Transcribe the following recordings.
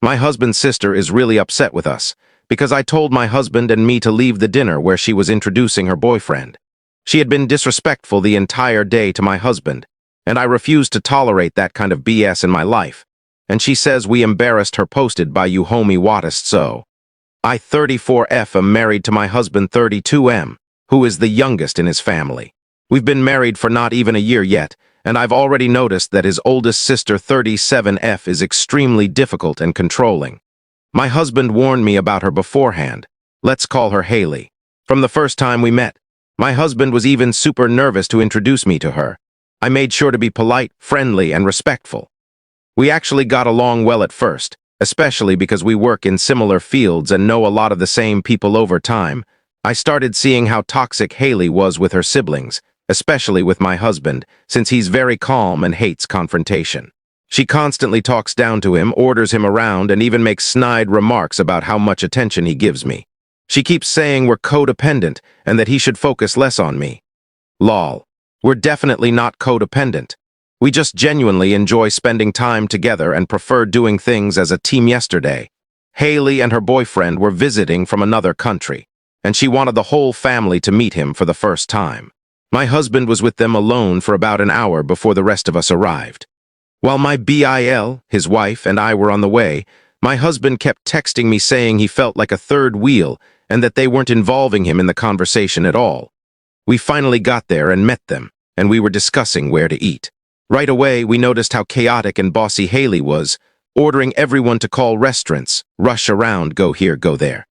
My husband's sister is really upset with us because I told my husband and me to leave the dinner where she was introducing her boyfriend. She had been disrespectful the entire day to my husband, and I refused to tolerate that kind of BS in my life. And she says we embarrassed her posted by you homie Wattist so. I 34F am married to my husband 32M, who is the youngest in his family. We've been married for not even a year yet, and I've already noticed that his oldest sister 37F is extremely difficult and controlling. My husband warned me about her beforehand. Let's call her Haley. From the first time we met, my husband was even super nervous to introduce me to her. I made sure to be polite, friendly, and respectful. We actually got along well at first, especially because we work in similar fields and know a lot of the same people over time. I started seeing how toxic Haley was with her siblings, especially with my husband, since he's very calm and hates confrontation. She constantly talks down to him, orders him around, and even makes snide remarks about how much attention he gives me. She keeps saying we're codependent and that he should focus less on me. Lol. We're definitely not codependent. We just genuinely enjoy spending time together and prefer doing things as a team. Yesterday, Haley and her boyfriend were visiting from another country, and she wanted the whole family to meet him for the first time. My husband was with them alone for about an hour before the rest of us arrived. While my BIL, his wife, and I were on the way, my husband kept texting me saying he felt like a third wheel and that they weren't involving him in the conversation at all. We finally got there and met them, and we were discussing where to eat. Right away, we noticed how chaotic and bossy Haley was, ordering everyone to call restaurants, rush around, go here, go there.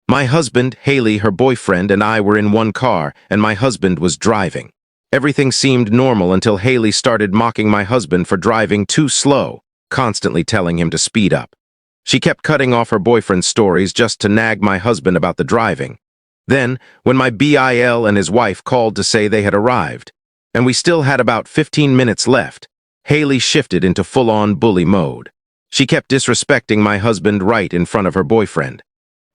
My husband, Haley, her boyfriend, and I were in one car, and my husband was driving. Everything seemed normal until Haley started mocking my husband for driving too slow, constantly telling him to speed up. She kept cutting off her boyfriend's stories just to nag my husband about the driving. Then, when my BIL and his wife called to say they had arrived, and we still had about 15 minutes left, Haley shifted into full-on bully mode. She kept disrespecting my husband right in front of her boyfriend.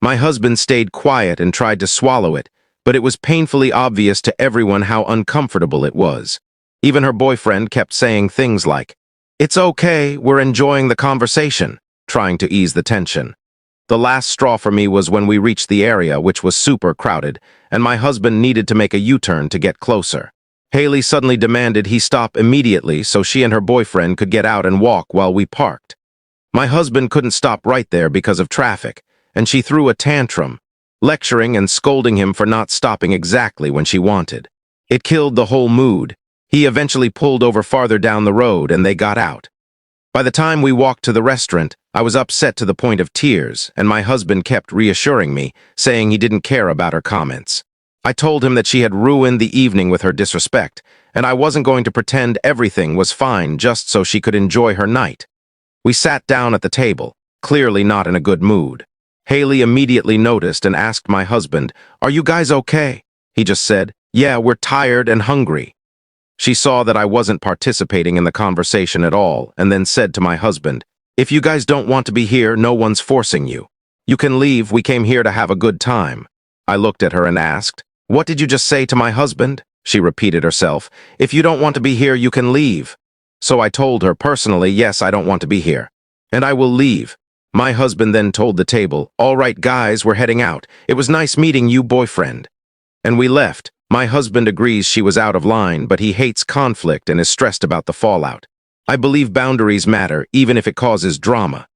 My husband stayed quiet and tried to swallow it, but it was painfully obvious to everyone how uncomfortable it was. Even her boyfriend kept saying things like, "It's okay, we're enjoying the conversation," trying to ease the tension. The last straw for me was when we reached the area, which was super crowded, and my husband needed to make a U-turn to get closer. Haley suddenly demanded he stop immediately so she and her boyfriend could get out and walk while we parked. My husband couldn't stop right there because of traffic, and she threw a tantrum, lecturing and scolding him for not stopping exactly when she wanted. It killed the whole mood. He eventually pulled over farther down the road and they got out. By the time we walked to the restaurant, I was upset to the point of tears, and my husband kept reassuring me, saying he didn't care about her comments. I told him that she had ruined the evening with her disrespect, and I wasn't going to pretend everything was fine just so she could enjoy her night. We sat down at the table, clearly not in a good mood. Haley immediately noticed and asked my husband, "Are you guys okay?" He just said, "Yeah, we're tired and hungry." She saw that I wasn't participating in the conversation at all, and then said to my husband, "If you guys don't want to be here, no one's forcing you. You can leave, we came here to have a good time." I looked at her and asked, "What did you just say to my husband?" She repeated herself, "If you don't want to be here, you can leave." So I told her personally, yes, I don't want to be here, and I will leave. My husband then told the table, "All right, guys, we're heading out. It was nice meeting you, boyfriend." And we left. My husband agrees she was out of line, but he hates conflict and is stressed about the fallout. I believe boundaries matter, even if it causes drama.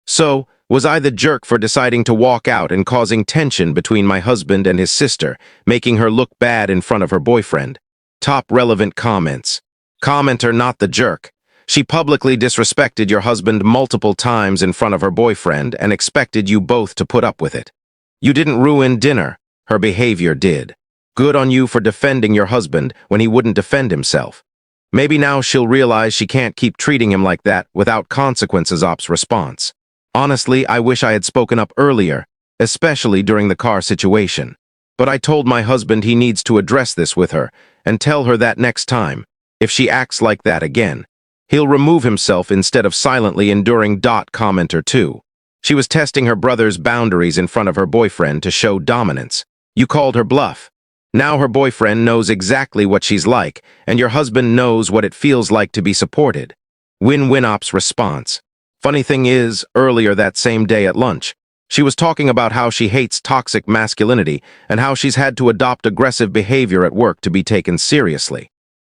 So, was I the jerk for deciding to walk out and causing tension between my husband and his sister, making her look bad in front of her boyfriend? Top relevant comments. Commenter not the jerk. She publicly disrespected your husband multiple times in front of her boyfriend and expected you both to put up with it. You didn't ruin dinner. Her behavior did. Good on you for defending your husband when he wouldn't defend himself. Maybe now she'll realize she can't keep treating him like that without consequences. Ops response. Honestly, I wish I had spoken up earlier, especially during the car situation. But I told my husband he needs to address this with her and tell her that next time, if she acts like that again, he'll remove himself instead of silently enduring. Commenter 2. She was testing her brother's boundaries in front of her boyfriend to show dominance. You called her bluff. Now her boyfriend knows exactly what she's like, and your husband knows what it feels like to be supported. Win-win. Ops response. Funny thing is, earlier that same day at lunch, she was talking about how she hates toxic masculinity and how she's had to adopt aggressive behavior at work to be taken seriously.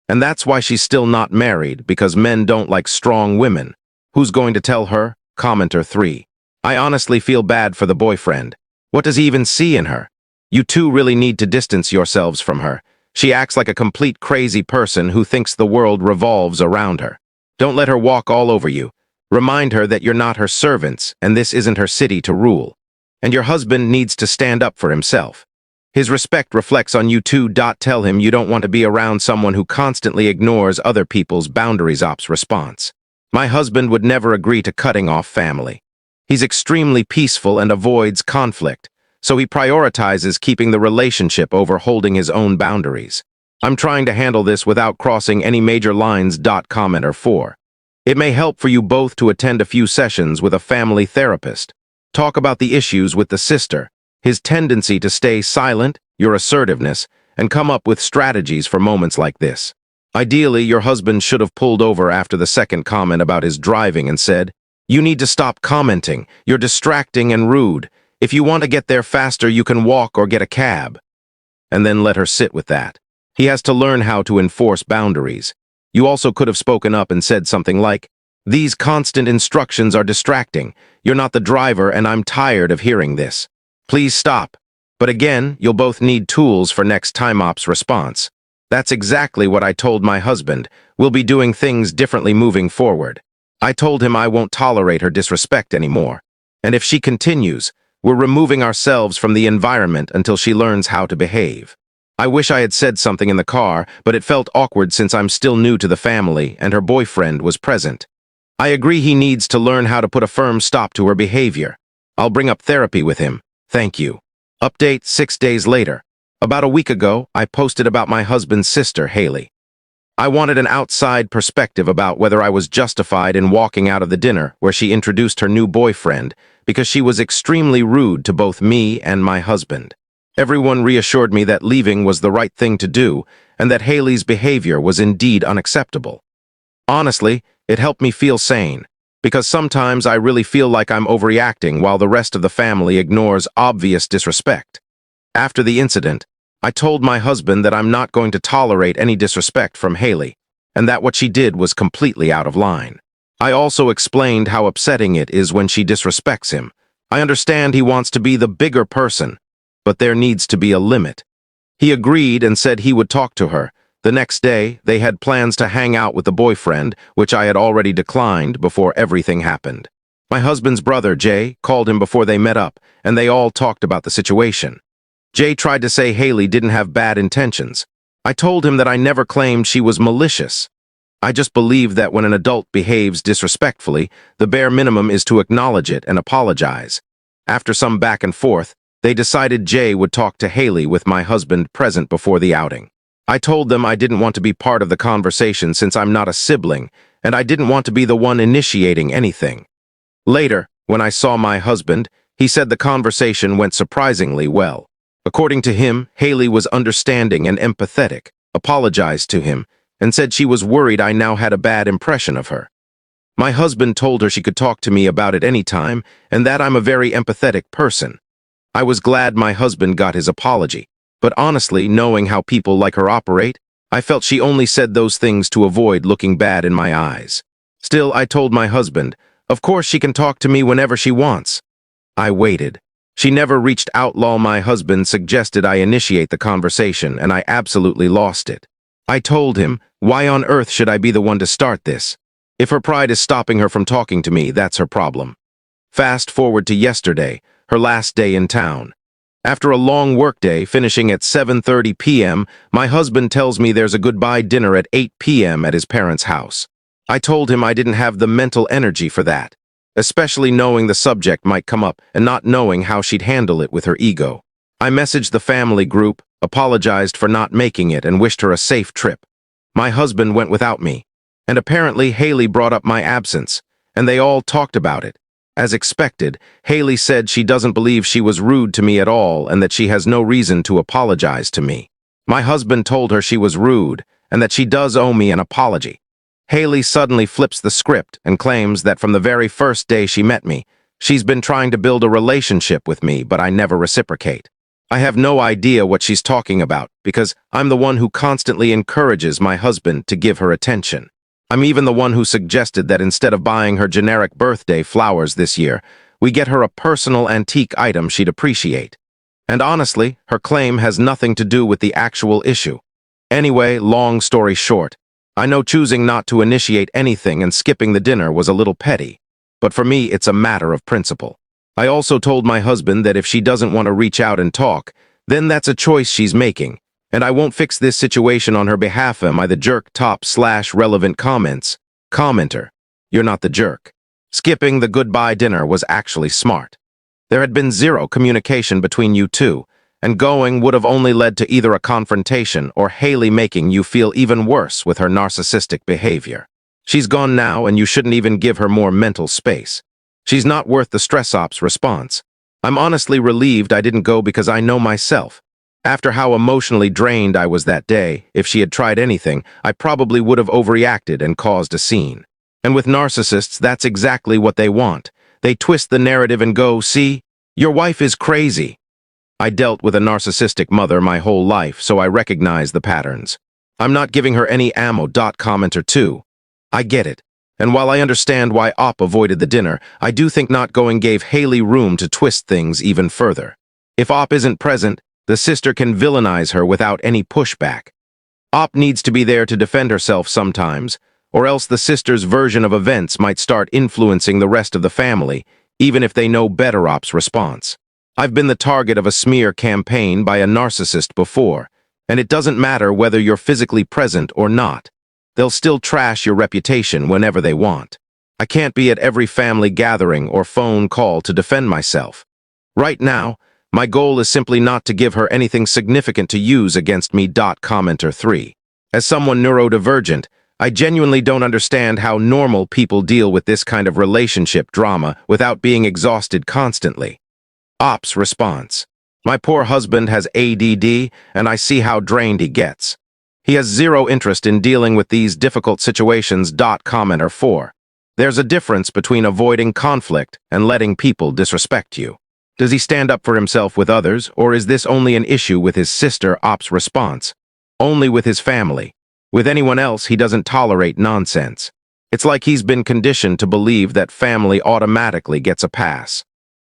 And that's why she's still not married, because men don't like strong women. Who's going to tell her? Commenter 3. I honestly feel bad for the boyfriend. What does he even see in her? You two really need to distance yourselves from her. She acts like a complete crazy person who thinks the world revolves around her. Don't let her walk all over you. Remind her that you're not her servants, and this isn't her city to rule. And your husband needs to stand up for himself. His respect reflects on you too. Tell him you don't want to be around someone who constantly ignores other people's boundaries. Response. My husband would never agree to cutting off family. He's extremely peaceful and avoids conflict, so he prioritizes keeping the relationship over holding his own boundaries. I'm trying to handle this without crossing any major lines. Commenter 4. It may help for you both to attend a few sessions with a family therapist. Talk about the issues with the sister, his tendency to stay silent, your assertiveness, and come up with strategies for moments like this. Ideally, your husband should have pulled over after the second comment about his driving and said, "You need to stop commenting. You're distracting and rude. If you want to get there faster, you can walk or get a cab." And then let her sit with that. He has to learn how to enforce boundaries. You also could have spoken up and said something like, "These constant instructions are distracting. You're not the driver and I'm tired of hearing this. Please stop." But again, you'll both need tools for next time. Response. That's exactly what I told my husband. We'll be doing things differently moving forward. I told him I won't tolerate her disrespect anymore. And if she continues, we're removing ourselves from the environment until she learns how to behave. I wish I had said something in the car, but it felt awkward since I'm still new to the family and her boyfriend was present. I agree he needs to learn how to put a firm stop to her behavior. I'll bring up therapy with him. Thank you. Update 6 days later. About a week ago, I posted about my husband's sister, Haley. I wanted an outside perspective about whether I was justified in walking out of the dinner where she introduced her new boyfriend because she was extremely rude to both me and my husband. Everyone reassured me that leaving was the right thing to do and that Haley's behavior was indeed unacceptable. Honestly, it helped me feel sane, because sometimes I really feel like I'm overreacting while the rest of the family ignores obvious disrespect. After the incident, I told my husband that I'm not going to tolerate any disrespect from Haley, and that what she did was completely out of line. I also explained how upsetting it is when she disrespects him. I understand he wants to be the bigger person, but there needs to be a limit. He agreed and said he would talk to her. The next day, they had plans to hang out with the boyfriend, which I had already declined before everything happened. My husband's brother, Jay, called him before they met up, and they all talked about the situation. Jay tried to say Haley didn't have bad intentions. I told him that I never claimed she was malicious. I just believe that when an adult behaves disrespectfully, the bare minimum is to acknowledge it and apologize. After some back and forth, they decided Jay would talk to Haley with my husband present before the outing. I told them I didn't want to be part of the conversation since I'm not a sibling, and I didn't want to be the one initiating anything. Later, when I saw my husband, he said the conversation went surprisingly well. According to him, Haley was understanding and empathetic, apologized to him, and said she was worried I now had a bad impression of her. My husband told her she could talk to me about it any time, and that I'm a very empathetic person. I was glad my husband got his apology, but honestly, knowing how people like her operate, I felt she only said those things to avoid looking bad in my eyes. Still, I told my husband, of course she can talk to me whenever she wants. I waited. She never reached out. My husband suggested I initiate the conversation, and I absolutely lost it. I told him, why on earth should I be the one to start this? If her pride is stopping her from talking to me, that's her problem. Fast forward to yesterday, her last day in town. After a long workday, finishing at 7:30 p.m., my husband tells me there's a goodbye dinner at 8 p.m. at his parents' house. I told him I didn't have the mental energy for that, especially knowing the subject might come up and not knowing how she'd handle it with her ego. I messaged the family group, apologized for not making it, and wished her a safe trip. My husband went without me, and apparently Haley brought up my absence, and they all talked about it. As expected, Haley said she doesn't believe she was rude to me at all and that she has no reason to apologize to me. My husband told her she was rude and that she does owe me an apology. Haley suddenly flips the script and claims that from the very first day she met me, she's been trying to build a relationship with me, but I never reciprocate. I have no idea what she's talking about because I'm the one who constantly encourages my husband to give her attention. I'm even the one who suggested that instead of buying her generic birthday flowers this year, we get her a personal antique item she'd appreciate. And honestly, her claim has nothing to do with the actual issue. Anyway, long story short, I know choosing not to initiate anything and skipping the dinner was a little petty, but for me it's a matter of principle. I also told my husband that if she doesn't want to reach out and talk, then that's a choice she's making, and I won't fix this situation on her behalf. Am I the jerk? /relevant comments. Commenter. You're not the jerk. Skipping the goodbye dinner was actually smart. There had been zero communication between you two, and going would have only led to either a confrontation or Haley making you feel even worse with her narcissistic behavior. She's gone now, and you shouldn't even give her more mental space. She's not worth the stress ops response. I'm honestly relieved I didn't go because I know myself. After how emotionally drained I was that day, if she had tried anything, I probably would have overreacted and caused a scene. And with narcissists, that's exactly what they want. They twist the narrative and go, see, your wife is crazy. I dealt with a narcissistic mother my whole life, so I recognize the patterns. I'm not giving her any ammo. Commenter 2. I get it. And while I understand why Op avoided the dinner, I do think not going gave Haley room to twist things even further. If Op isn't present, the sister can villainize her without any pushback. Op needs to be there to defend herself sometimes, or else the sister's version of events might start influencing the rest of the family, even if they know better. Op's response. I've been the target of a smear campaign by a narcissist before, and it doesn't matter whether you're physically present or not. They'll still trash your reputation whenever they want. I can't be at every family gathering or phone call to defend myself. Right now, my goal is simply not to give her anything significant to use against me. Commenter 3. As someone neurodivergent, I genuinely don't understand how normal people deal with this kind of relationship drama without being exhausted constantly. Op's response. My poor husband has ADD, and I see how drained he gets. He has zero interest in dealing with these difficult situations. Commenter 4. There's a difference between avoiding conflict and letting people disrespect you. Does he stand up for himself with others, or is this only an issue with his sister? Op's response. Only with his family. With anyone else, he doesn't tolerate nonsense. It's like he's been conditioned to believe that family automatically gets a pass.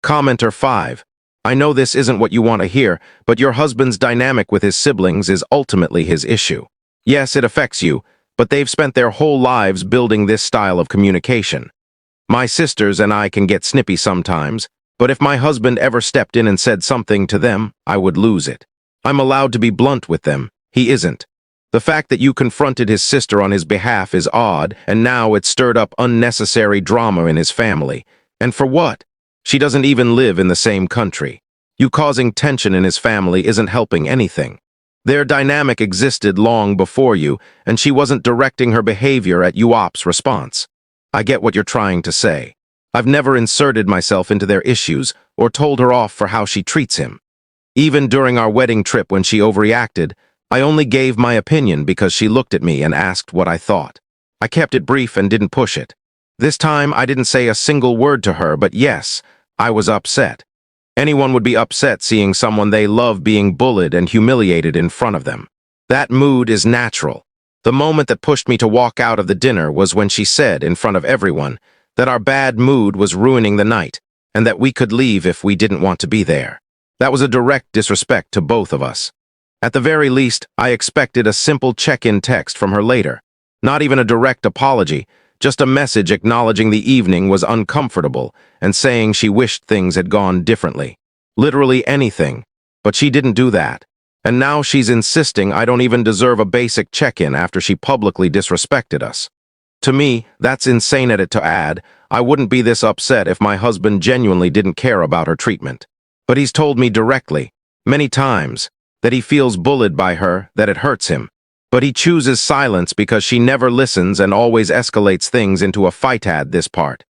Commenter 5. I know this isn't what you want to hear, but your husband's dynamic with his siblings is ultimately his issue. Yes, it affects you, but they've spent their whole lives building this style of communication. My sisters and I can get snippy sometimes, but if my husband ever stepped in and said something to them, I would lose it. I'm allowed to be blunt with them. He isn't. The fact that you confronted his sister on his behalf is odd, and now it's stirred up unnecessary drama in his family. And for what? She doesn't even live in the same country. You causing tension in his family isn't helping anything. Their dynamic existed long before you, and she wasn't directing her behavior at you. Op's response. I get what you're trying to say. I've never inserted myself into their issues or told her off for how she treats him. Even during our wedding trip when she overreacted, I only gave my opinion because she looked at me and asked what I thought. I kept it brief and didn't push it. This time, I didn't say a single word to her, but yes, I was upset. Anyone would be upset seeing someone they love being bullied and humiliated in front of them. That mood is natural. The moment that pushed me to walk out of the dinner was when she said, in front of everyone, that our bad mood was ruining the night, and that we could leave if we didn't want to be there. That was a direct disrespect to both of us. At the very least, I expected a simple check-in text from her later. Not even a direct apology, just a message acknowledging the evening was uncomfortable and saying she wished things had gone differently. Literally anything. But she didn't do that. And now she's insisting I don't even deserve a basic check-in after she publicly disrespected us. To me, that's insane. At it to add, I wouldn't be this upset if my husband genuinely didn't care about her treatment. But he's told me directly, many times, that he feels bullied by her, that it hurts him. But he chooses silence because she never listens and always escalates things into a fight. At this part.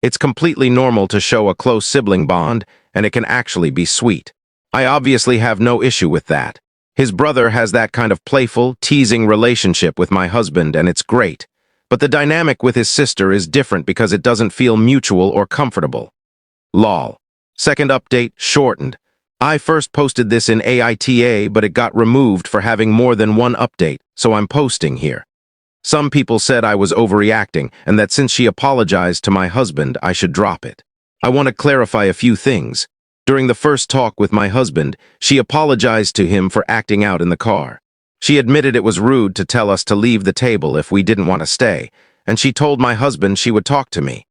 It's completely normal to show a close sibling bond, and it can actually be sweet. I obviously have no issue with that. His brother has that kind of playful, teasing relationship with my husband, and it's great. But the dynamic with his sister is different because it doesn't feel mutual or comfortable. Lol. Second update, shortened. I first posted this in AITA, but it got removed for having more than one update, so I'm posting here. Some people said I was overreacting and that since she apologized to my husband, I should drop it. I want to clarify a few things. During the first talk with my husband, she apologized to him for acting out in the car. She admitted it was rude to tell us to leave the table if we didn't want to stay, and she told my husband she would talk to me.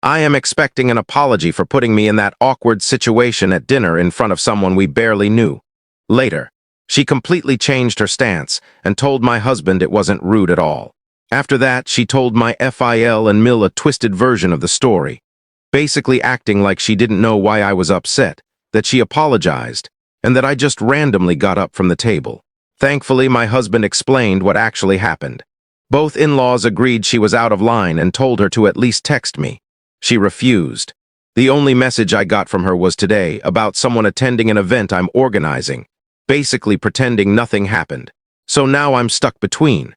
I am expecting an apology for putting me in that awkward situation at dinner in front of someone we barely knew. Later, she completely changed her stance and told my husband it wasn't rude at all. After that, she told my FIL and Mill a twisted version of the story, basically acting like she didn't know why I was upset, that she apologized, and that I just randomly got up from the table. Thankfully, my husband explained what actually happened. Both in-laws agreed she was out of line and told her to at least text me. She refused. The only message I got from her was today about someone attending an event I'm organizing, basically pretending nothing happened. So now I'm stuck between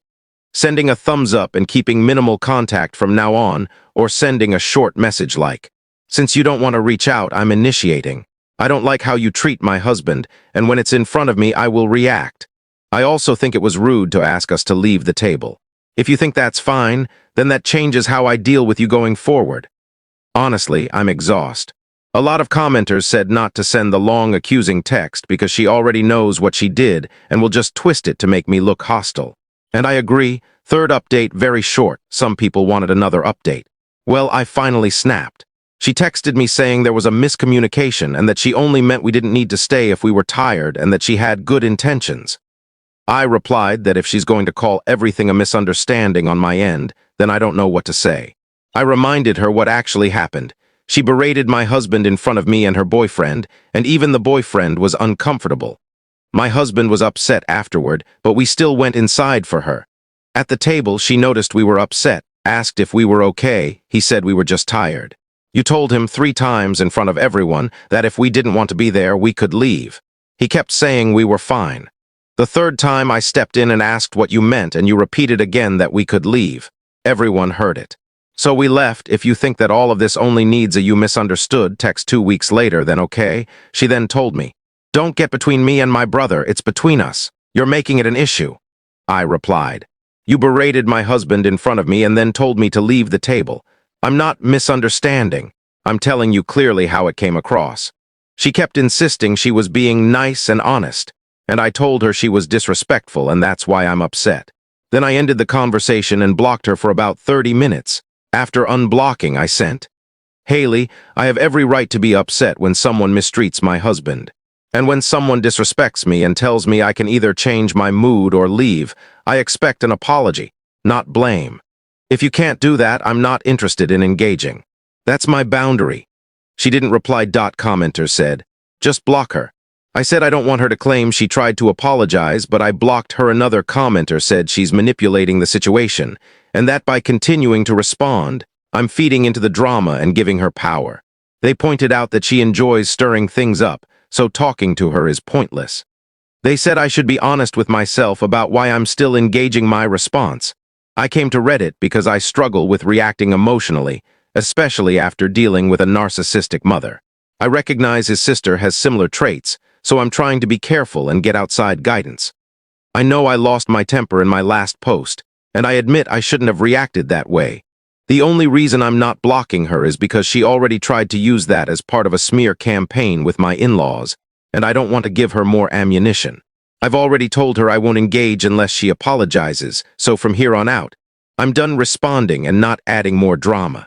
sending a thumbs up and keeping minimal contact from now on, or sending a short message like, "Since you don't want to reach out, I'm initiating. I don't like how you treat my husband, and when it's in front of me, I will react. I also think it was rude to ask us to leave the table. If you think that's fine, then that changes how I deal with you going forward." Honestly, I'm exhausted. A lot of commenters said not to send the long accusing text because she already knows what she did and will just twist it to make me look hostile. And I agree, third update very short. Some people wanted another update. Well, I finally snapped. She texted me saying there was a miscommunication and that she only meant we didn't need to stay if we were tired and that she had good intentions. I replied that if she's going to call everything a misunderstanding on my end, then I don't know what to say. I reminded her what actually happened. She berated my husband in front of me and her boyfriend, and even the boyfriend was uncomfortable. My husband was upset afterward, but we still went inside for her. At the table, she noticed we were upset, asked if we were okay. He said we were just tired. You told him 3 times in front of everyone that if we didn't want to be there, we could leave. He kept saying we were fine. The 3rd time I stepped in and asked what you meant, and you repeated again that we could leave. Everyone heard it. So we left. If you think that all of this only needs a "you misunderstood" text 2 weeks later, then okay. She then told me, "Don't get between me and my brother, it's between us. You're making it an issue." I replied, "You berated my husband in front of me and then told me to leave the table. I'm not misunderstanding. I'm telling you clearly how it came across." She kept insisting she was being nice and honest, and I told her she was disrespectful and that's why I'm upset. Then I ended the conversation and blocked her for about 30 minutes. After unblocking, I sent, "Haley, I have every right to be upset when someone mistreats my husband. And when someone disrespects me and tells me I can either change my mood or leave, I expect an apology, not blame. If you can't do that, I'm not interested in engaging. That's my boundary." She didn't reply. Commenter said, "Just block her." I said I don't want her to claim she tried to apologize, but I blocked her. Another commenter said she's manipulating the situation, and that by continuing to respond, I'm feeding into the drama and giving her power. They pointed out that she enjoys stirring things up, so talking to her is pointless. They said I should be honest with myself about why I'm still engaging. My response: I came to Reddit because I struggle with reacting emotionally, especially after dealing with a narcissistic mother. I recognize his sister has similar traits, so I'm trying to be careful and get outside guidance. I know I lost my temper in my last post, and I admit I shouldn't have reacted that way. The only reason I'm not blocking her is because she already tried to use that as part of a smear campaign with my in-laws, and I don't want to give her more ammunition. I've already told her I won't engage unless she apologizes, so from here on out, I'm done responding and not adding more drama.